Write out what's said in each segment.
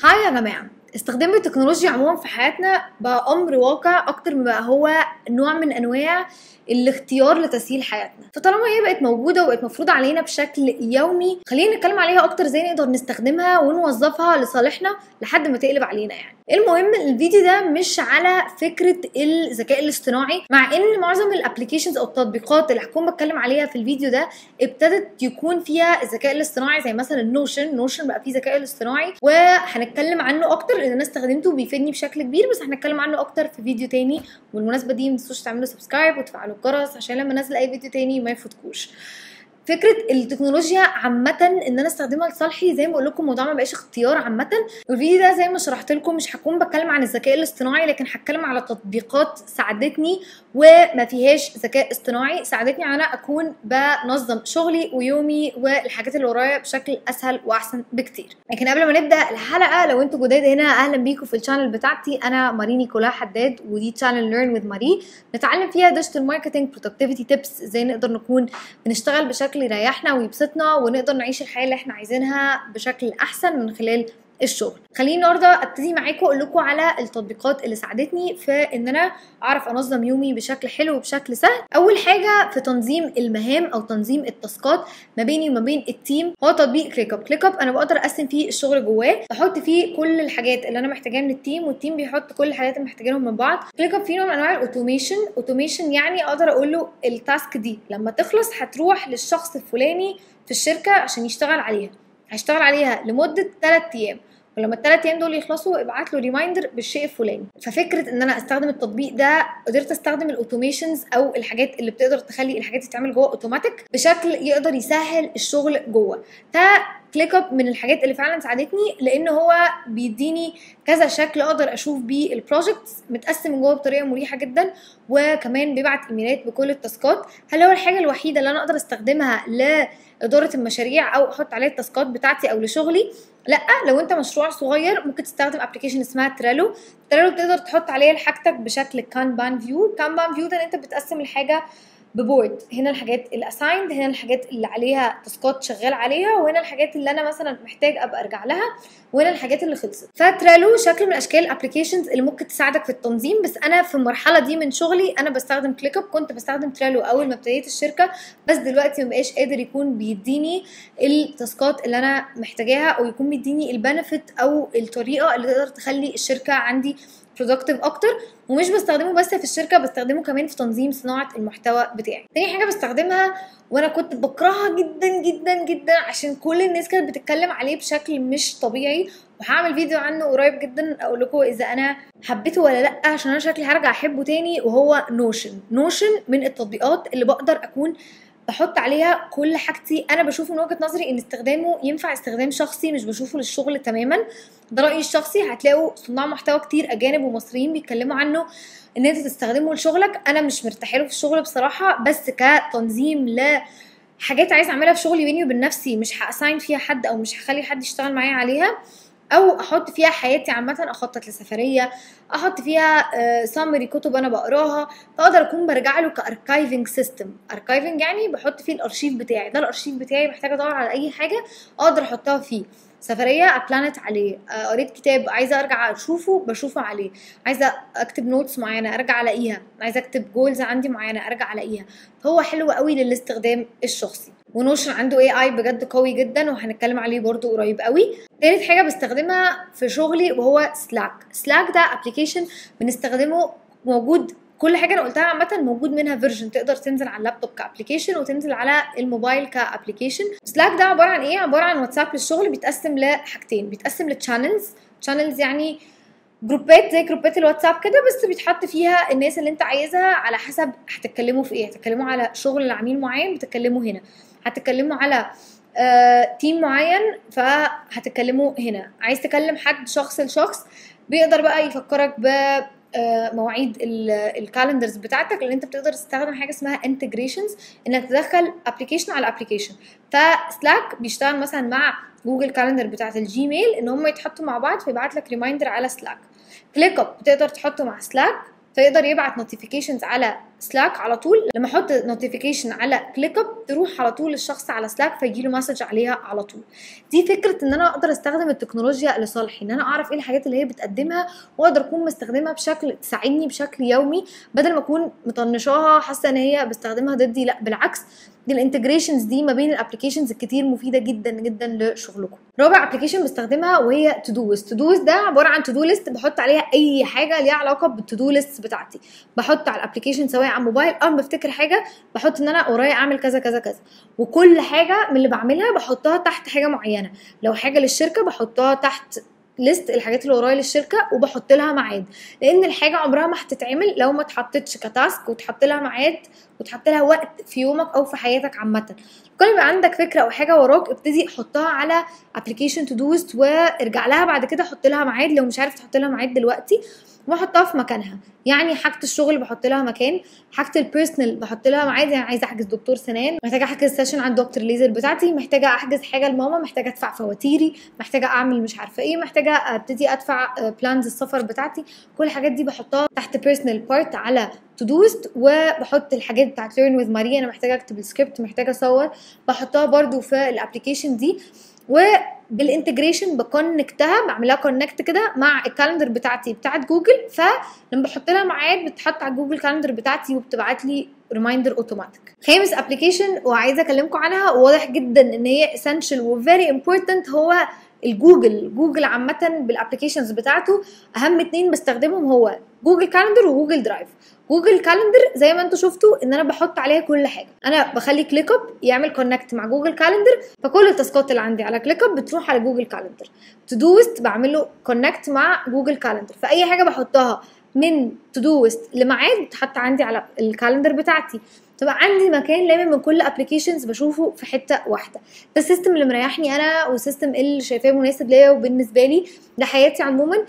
هاي يا جماعة، استخدام التكنولوجيا عموما في حياتنا بقى أمر واقع أكتر من بقى هو نوع من أنواع الاختيار لتسهيل حياتنا. فطالما هي بقت موجودة وبقت مفروضة علينا بشكل يومي، خلينا نتكلم عليها أكتر ازاي نقدر نستخدمها ونوظفها لصالحنا لحد ما تقلب علينا. يعني المهم الفيديو ده مش على فكرة الذكاء الاصطناعي، مع ان معظم الابليكيشنز او التطبيقات اللي هكون بتكلم عليها في الفيديو ده ابتدت يكون فيها الذكاء الاصطناعي، زي مثلا نوشن بقى فيه ذكاء الاصطناعي وهنتكلم عنه اكتر لان انا استخدمته وبيفيدني بشكل كبير، بس هنتكلم عنه اكتر في فيديو تاني. والمناسبة دي متنسوش تعملوا سبسكرايب وتفعلوا الجرس عشان لما انزل اي فيديو تاني ما يفوتكوش. فكره التكنولوجيا عامه ان انا استخدمها لصالحي، زي ما بقول لكم الموضوع ما بقاش اختيار عامه. والفيديو ده زي ما شرحت لكم مش هكون بتكلم عن الذكاء الاصطناعي، لكن هتكلم على تطبيقات ساعدتني وما فيهاش ذكاء اصطناعي، ساعدتني على اكون بنظم شغلي ويومي والحاجات اللي ورايا بشكل اسهل واحسن بكتير. لكن قبل ما نبدا الحلقه، لو انتوا جداد هنا اهلا بيكم في الشانل بتاعتي. انا ماري نيكولا حداد، ودي تشانل ليرن وذ ماري، نتعلم فيها ديجيتال ماركتنج، برودكتيفيتي تيبس، ازاي نقدر نكون بنشتغل بشكل يريحنا ويبسطنا ونقدر نعيش الحياه اللي احنا عايزينها بشكل احسن من خلال الشغل. خليني النهارده ابتدي معاكم اقول لكم على التطبيقات اللي ساعدتني في ان انا اعرف انظم يومي بشكل حلو وبشكل سهل. اول حاجه في تنظيم المهام او تنظيم التاسكات ما بيني وما بين التيم هو تطبيق كليك اب. انا بقدر اقسم فيه الشغل جواه، بحط فيه كل الحاجات اللي انا محتاجاها من التيم، والتيم بيحط كل الحاجات اللي محتاجينهم من بعض. كليك اب فيه نوع من انواع الاوتوميشن، يعني اقدر اقول له التاسك دي لما تخلص هتروح للشخص الفلاني في الشركه عشان يشتغل عليها، هيشتغل عليها لمده 3 ايام، ولما ال3 ايام دول يخلصوا ابعت له ريمايندر بالشيء الفلاني. ففكره ان انا استخدم التطبيق ده، قدرت استخدم الاوتوميشنز او الحاجات اللي بتقدر تخلي الحاجات تتعمل جوه اوتوماتيك بشكل يقدر يسهل الشغل جوه. كليك اب من الحاجات اللي فعلا ساعدتني، لان هو بيديني كذا شكل اقدر اشوف بيه البروجكتس متقسم من جوه بطريقه مريحه جدا، وكمان بيبعت ايميلات بكل التاسكات. هل هو الحاجه الوحيده اللي انا اقدر استخدمها لاداره المشاريع او احط عليها التاسكات بتاعتي او لشغلي؟ لا، لو انت مشروع صغير ممكن تستخدم ابلكيشن اسمها تريلو بتقدر تحط عليها حاجتك بشكل كانبان فيو ده ان انت بتقسم الحاجه ببورد. هنا الحاجات الاسايند، هنا الحاجات اللي عليها تاسكات شغال عليها، وهنا الحاجات اللي انا مثلا محتاج ابقى ارجع لها، وهنا الحاجات اللي خلصت. فتريلو شكل من اشكال الابلكيشنز اللي ممكن تساعدك في التنظيم. بس انا في المرحله دي من شغلي انا بستخدم كليك اب. كنت بستخدم تريلو اول ما ابتديت الشركه، بس دلوقتي ما بقاش قادر يكون بيديني التاسكات اللي انا محتاجاها او يكون بيديني البنفيت او الطريقه اللي تقدر تخلي الشركه عندي برودكتيف اكتر. ومش بستخدمه بس في الشركه، بستخدمه كمان في تنظيم صناعه المحتوى بتاعي. تاني حاجه بستخدمها وانا كنت بكرهها جدا جدا جدا عشان كل الناس كانت بتتكلم عليه بشكل مش طبيعي، وهعمل فيديو عنه قريب جدا اقول لكم اذا انا حبيته ولا لا، عشان انا شكلي هرجع احبه تاني. وهو نوشن من التطبيقات اللي بقدر اكون بحط عليها كل حاجتي. انا بشوف من وجهه نظري ان استخدامه ينفع استخدام شخصي، مش بشوفه للشغل تماما. ده رايي الشخصي. هتلاقوا صناع محتوى كتير اجانب ومصريين بيتكلموا عنه ان انت تستخدمه لشغلك. انا مش مرتاحه له في الشغل بصراحه، بس كتنظيم لحاجات عايز اعملها في شغلي بيني وبين نفسي، مش هاساين فيها حد او مش هخلي حد يشتغل معايا عليها، او احط فيها حياتي عامه، اخطط لسفريه، احط فيها سامري كتب انا بقراها، فاقدر اكون برجع له كاركايفنج سيستم. اركايفنج يعني بحط فيه الارشيف بتاعي. ده الارشيف بتاعي، محتاجه ادور على اي حاجه اقدر احطها فيه. سفريه ابلانت عليه، قريت كتاب عايزه ارجع بشوفه عليه، عايزه اكتب نوتس معينه ارجع الاقيها، عايزه اكتب جولز عندي معينه ارجع الاقيها. فهو حلو قوي للاستخدام الشخصي. ونوشن عنده اي بجد قوي جدا، وهنتكلم عليه برضو قريب قوي. تالت حاجه بستخدمها في شغلي وهو سلاك ده ابلكيشن بنستخدمه، موجود كل حاجه انا قلتها عامه موجود منها فيرجن تقدر تنزل على اللابتوب كابلكيشن وتنزل على الموبايل كابلكيشن. سلاك ده عباره عن ايه؟ عباره عن واتساب للشغل، بيتقسم لحاجتين، بيتقسم لتشانلز يعني جروبات زي جروبات الواتساب كده، بس بيتحط فيها الناس اللي انت عايزها على حسب هتتكلموا في ايه. هتتكلموا على شغل لعميل معين بتتكلموا هنا، هتتكلموا على تيم معين فهتتكلموا هنا، عايز تكلم حد شخص لشخص بيقدر بقى يفكرك بمواعيد الكالندرز بتاعتك، لان انت بتقدر تستخدم حاجه اسمها انتجريشنز، انك تدخل ابلكيشن على ابلكيشن. فسلاك بيشتغل مثلا مع جوجل كالندر بتاعت الجيميل ان هم يتحطوا مع بعض فيبعت لك ريمايندر على سلاك. كليك اب بتقدر تحطه مع سلاك فيقدر يبعت نوتيفيكيشنز على سلاك على طول لما احط نوتيفيكيشن على كليك اب تروح على طول الشخص على سلاك فيجيله مسج عليها على طول. دي فكره ان انا اقدر استخدم التكنولوجيا لصالحي، ان انا اعرف ايه الحاجات اللي هي بتقدمها واقدر اكون مستخدمها بشكل تساعدني بشكل يومي، بدل ما اكون مطنشاها حاسه ان هي بستخدمها ضدي. لا بالعكس، دي الانتجريشنز دي ما بين الابلكيشنز الكتير مفيده جدا جدا لشغلكم. رابع ابلكيشن بستخدمها وهي تودوست. تودوست ده عباره عن تودو ليست بحط عليها اي حاجه ليها علاقه بالتودو ليست بتاعتي، بحط على الابلكيشن سواء على الموبايل او بفتكر حاجه بحط ان انا ورايا اعمل كذا كذا كذا، وكل حاجه من اللي بعملها بحطها تحت حاجه معينه. لو حاجه للشركه بحطها تحت ليست الحاجات اللي ورايا للشركه وبحط لها ميعاد، لان الحاجه عمرها ما هتتعمل لو ما اتحطتش كتاسك وتحط لها ميعاد وتحط لها وقت في يومك او في حياتك عامه. كل ما يبقى عندك فكره او حاجه وراك ابتدي حطها على ابلكيشن تودوست وارجع لها بعد كده حط لها ميعاد لو مش عارف تحط لها ميعاد دلوقتي، واحطها في مكانها. يعني حاجه الشغل بحط لها مكان، حاجه البيرسونال بحط لها ميعاد، يعني عايزه احجز دكتور سنان، محتاجه احجز سيشن عند دكتور ليزر بتاعتي، محتاجه احجز حاجه لماما، محتاجه ادفع فواتيري، محتاجه اعمل مش عارفه ايه، محتاجه ابتدي ادفع بلانز السفر بتاعتي. كل الحاجات دي بحطها تحت بيرسونال بارت على تودوست، وبحط الحاجات بتاعت ليرن وذ ماري، انا محتاجه اكتب السكريبت، محتاجه اصور، بحطها برده في الابلكيشن دي. وبالانتجريشن بكونكتها، بعملها كونكت كده مع الكالندر بتاعتي بتاعت جوجل، فلما بحط لها ميعاد بتحط على جوجل كالندر بتاعتي وبتبعت لي ريمايندر اوتوماتيك. خامس ابلكيشن وعايزه اكلمكم عنها واضح جدا ان هي اسينشال وفيري امبورتنت هو جوجل عامه بالابلكيشنز بتاعته. اهم اتنين بستخدمهم هو جوجل كالندر وجوجل درايف. جوجل كالندر زي ما انتم شفتوا ان انا بحط عليها كل حاجه، انا بخلي كليك اب يعمل كونكت مع جوجل كالندر، فكل التاسكات اللي عندي على كليك اب بتروح على جوجل كالندر. تودوست بعمل له كونكت مع جوجل كالندر، فاي حاجه بحطها من تودوست لميعاد بتحط عندي على الكالندر بتاعتي، تبقى عندي مكان لامم من كل ابلكيشنز بشوفه في حته واحده. ده السيستم اللي مريحني انا، والسيستم اللي شايفاه مناسب ليا وبالنسبه لي لحياتي عموما.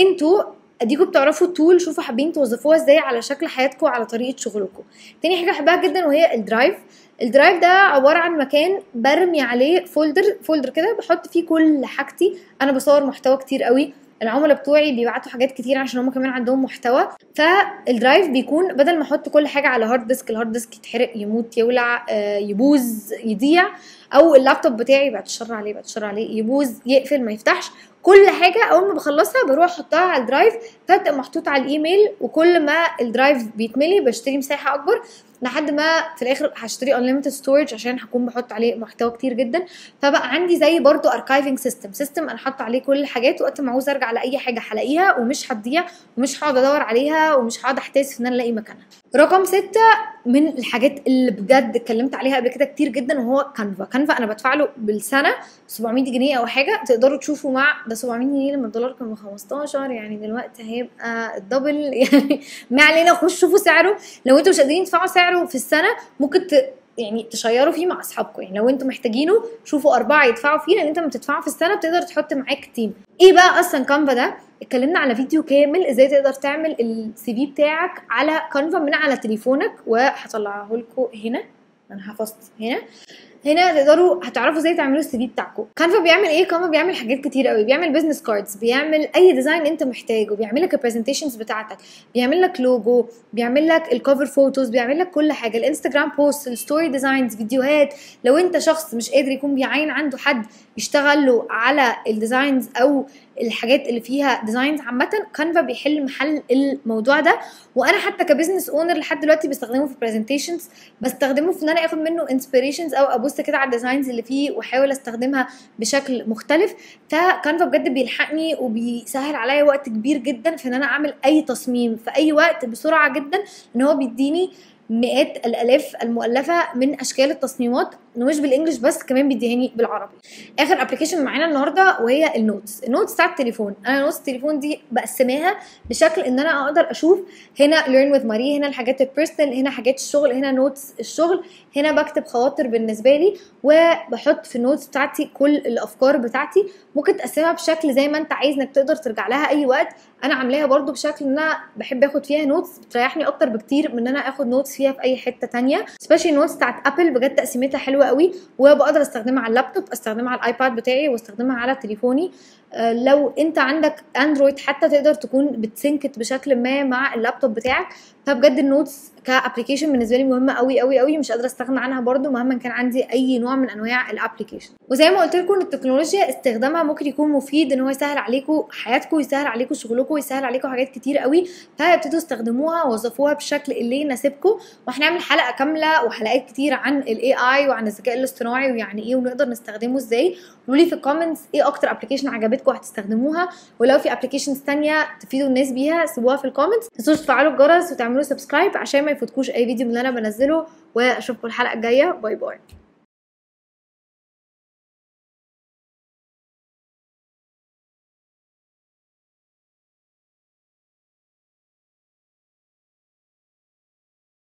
انتوا اديكوا بتعرفوا التول، شوفوا حابين توظفوها ازاي على شكل حياتكم على طريقه شغلكم. تاني حاجه بحبها جدا وهي الدرايف. الدرايف ده عباره عن مكان برمي عليه فولدر كده بحط فيه كل حاجتي. انا بصور محتوى كتير قوي، العملاء بتوعي بيبعتوا حاجات كتير عشان هم كمان عندهم محتوى، فالدرايف بيكون بدل ما احط كل حاجه على هارد ديسك، الهارد ديسك يتحرق يموت يولع يبوظ يضيع، او اللابتوب بتاعي بعد الشر عليه يبوظ يقفل ما يفتحش. كل حاجه اول ما بخلصها بروح احطها على الدرايف، فتبقى محطوطه على الايميل، وكل ما الدرايف بيتملي بشتري مساحه اكبر لحد ما في الاخر هشتري unlimited storage عشان هكون بحط عليه محتوى كتير جدا. فبقى عندي زي برضو archiving سيستم انا حاطه عليه كل الحاجات، وقت ما عاوز ارجع لاي حاجه هلاقيها ومش هتضيع ومش هقعد ادور عليها ومش هقعد احتاس في ان انا الاقي مكانها. رقم 6 من الحاجات اللي بجد اتكلمت عليها قبل كده كتير جدا وهو كانفا انا بدفع له بالسنه 700 جنيه او حاجه. تقدروا تشوفوا مع ده 700 جنيه لما الدولار كان ب 15، يعني دلوقتي هيبقى الدبل يعني ما علينا. خشوا شوفوا سعره، لو انتوا مش قادرين تدفعوا سعره في السنه ممكن يعني تشيروا فيه مع اصحابكم. يعني لو انتوا محتاجينه شوفوا 4 يدفعوا فيه، لان انت لما تدفعه في السنه بتقدر تحط معاك تيم. ايه بقى اصلا كانفا ده؟ اتكلمنا على فيديو كامل ازاي تقدر تعمل السي في بتاعك على كانفا من على تليفونك، وهطلعه لكم هنا. انا حفظت هنا تقدروا هتعرفوا ازاي تعملوا السي في بتاعكم. كانفا بيعمل ايه؟ كانفا بيعمل حاجات كتير قوي، بيعمل بيزنس كاردز، بيعمل اي ديزاين انت محتاجه، بيعمل لك البرزنتيشنز بتاعتك، بيعمل لك لوجو، بيعمل لك الكفر فوتوز، بيعمل لك كل حاجه، الانستجرام بوست، الستوري ديزاينز، فيديوهات. لو انت شخص مش قادر يكون بيعين عنده حد يشتغل له على الديزاينز او الحاجات اللي فيها ديزاينز عامه، كانفا بيحل محل الموضوع ده. وانا حتى كبزنس اونر لحد دلوقتي بستخدمه في برزنتيشنز، بستخدمه في ان انا اخد منه انسبيريشنز او ابص كده على الديزاينز اللي فيه واحاول استخدمها بشكل مختلف. فكانفا بجد بيلحقني وبيسهل عليا وقت كبير جدا في ان انا اعمل اي تصميم في اي وقت بسرعه جدا، ان هو بيديني مئات الالاف المؤلفه من اشكال التصميمات، ومش بالانجلش بس كمان بيديهاني بالعربي. اخر ابلكيشن معانا النهارده وهي النوتس بتاعت التليفون. انا نوتس التليفون دي بقسمها بشكل ان انا اقدر اشوف هنا ليرن وذ ماري، هنا الحاجات البيرسونال، هنا حاجات الشغل، هنا نوتس الشغل، هنا بكتب خواطر بالنسبه لي، وبحط في النوتس بتاعتي كل الافكار بتاعتي. ممكن تقسمها بشكل زي ما انت عايز انك تقدر ترجع لها اي وقت. انا عاملاها برده بشكل ان انا بحب اخد فيها نوتس، بتريحني اكتر بكتير من ان انا اخد نوتس فيها في اي حته تانية. سبيشالي نوتس بتاعت ابل بجد تقسيمتها حلوه قوي، وبقدر استخدمها على اللابتوب، استخدمها على الايباد بتاعي، واستخدمها على تليفوني. لو انت عندك اندرويد حتى تقدر تكون بتسنكت بشكل ما مع اللابتوب بتاعك. فبجد النوتس كابلكيشن بالنسبه لي مهمه قوي قوي قوي، مش قادره استغنى عنها برده مهما كان عندي اي نوع من انواع الابلكيشن. وزي ما قلت لكم التكنولوجيا استخدامها ممكن يكون مفيد، ان هو يسهل عليكم حياتكم، يسهل عليكم شغلكم، يسهل عليكم حاجات كتير قوي. فابتدوا استخدموها ووظفوها بالشكل اللي يناسبكم. وهنعمل حلقه كامله وحلقات كتير عن الاي اي وعن الذكاء الاصطناعي ويعني ايه ونقدر نستخدمه ازاي. قولوا لي في الكومنتس ايه اكتر ابلكيشن عجبتكم هتستخدموها، ولو في ابلكيشنز ثانيه تفيدوا الناس بيها سيبوها في الكومنتس. ما تنسوش تفعلوا الجرس وتعملوا سبسكرايب عشان ما يفوتكوش اي فيديو من اللي انا بنزله. واشوفكم الحلقه الجايه. باي باي.